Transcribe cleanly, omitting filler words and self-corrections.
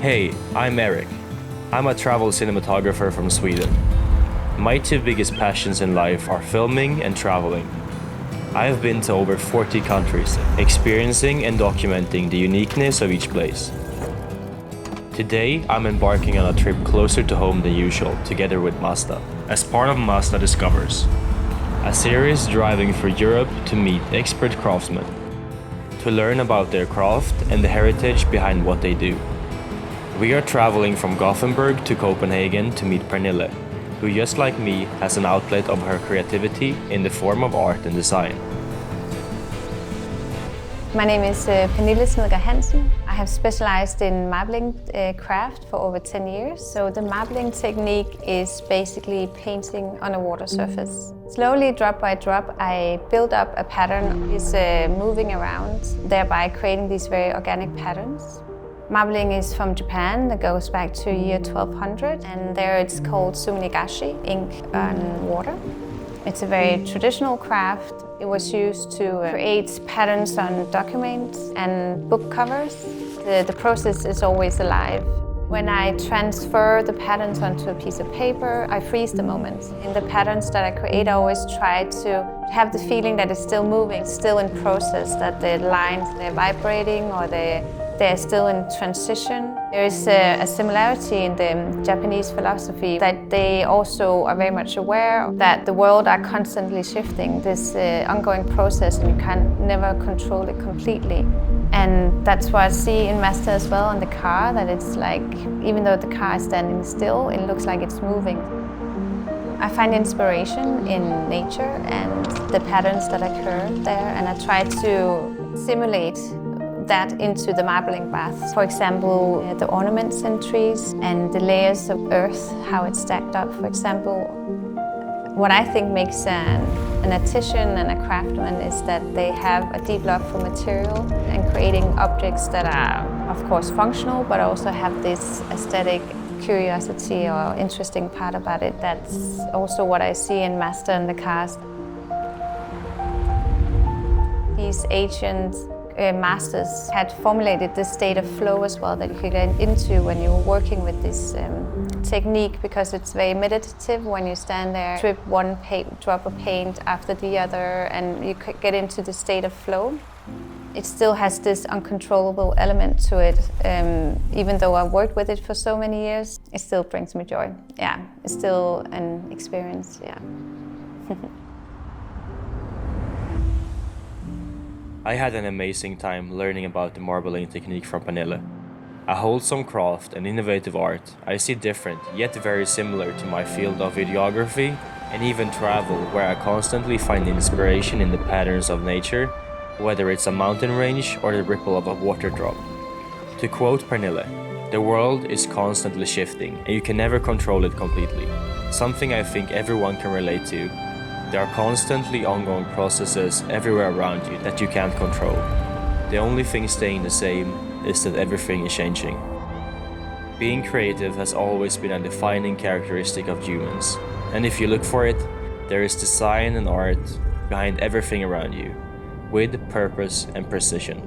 Hey, I'm Eric. I'm a travel cinematographer from Sweden. My two biggest passions in life are filming and traveling. I have been to over 40 countries, experiencing and documenting the uniqueness of each place. Today, I'm embarking on a trip closer to home than usual, together with Mazda, as part of Mazda Discovers, a series driving through Europe to meet expert craftsmen, to learn about their craft and the heritage behind what they do. We are traveling from Gothenburg to Copenhagen to meet Pernille, who just like me has an outlet of her creativity in the form of art and design. My name is Pernille Snedker Hansen. I have specialized in marbling craft for over 10 years. So the marbling technique is basically painting on a water surface. Slowly, drop by drop, I build up a pattern, is moving around, thereby creating these very organic patterns. Marbling is from Japan, that goes back to year 1200, and there it's called suminigashi, ink on water. It's a very traditional craft. It was used to create patterns on documents and book covers. The process is always alive. When I transfer the patterns onto a piece of paper, I freeze the moment. In the patterns that I create, I always try to have the feeling that it's still moving, still in process, that the lines, they're vibrating or they're still in transition. There is a similarity in the Japanese philosophy that they also are very much aware that the world are constantly shifting, this ongoing process, and you can never control it completely. And that's what I see in Mazda as well on the car, that it's like, even though the car is standing still, it looks like it's moving. I find inspiration in nature and the patterns that occur there, and I try to simulate that into the marbling baths. For example, the ornaments in trees and the layers of earth, how it's stacked up, for example. What I think makes an artisan and a craftsman is that they have a deep love for material and creating objects that are, of course, functional, but also have this aesthetic curiosity or interesting part about it. That's also what I see in Mazda and the cars. These ancient masters had formulated this state of flow as well that you could get into when you were working with this technique, because it's very meditative when you stand there, drip one drop of paint after the other, and you could get into the state of flow. It still has this uncontrollable element to it. Even though I've worked with it for so many years, it still brings me joy. Yeah, it's still an experience, yeah. I had an amazing time learning about the marbling technique from Pernille. A wholesome craft and innovative art I see different, yet very similar to my field of videography and even travel, where I constantly find inspiration in the patterns of nature, whether it's a mountain range or the ripple of a water drop. To quote Pernille, "The world is constantly shifting and you can never control it completely. Something I think everyone can relate to. There are constantly ongoing processes everywhere around you that you can't control. The only thing staying the same is that everything is changing." Being creative has always been a defining characteristic of humans, and if you look for it, there is design and art behind everything around you, with purpose and precision.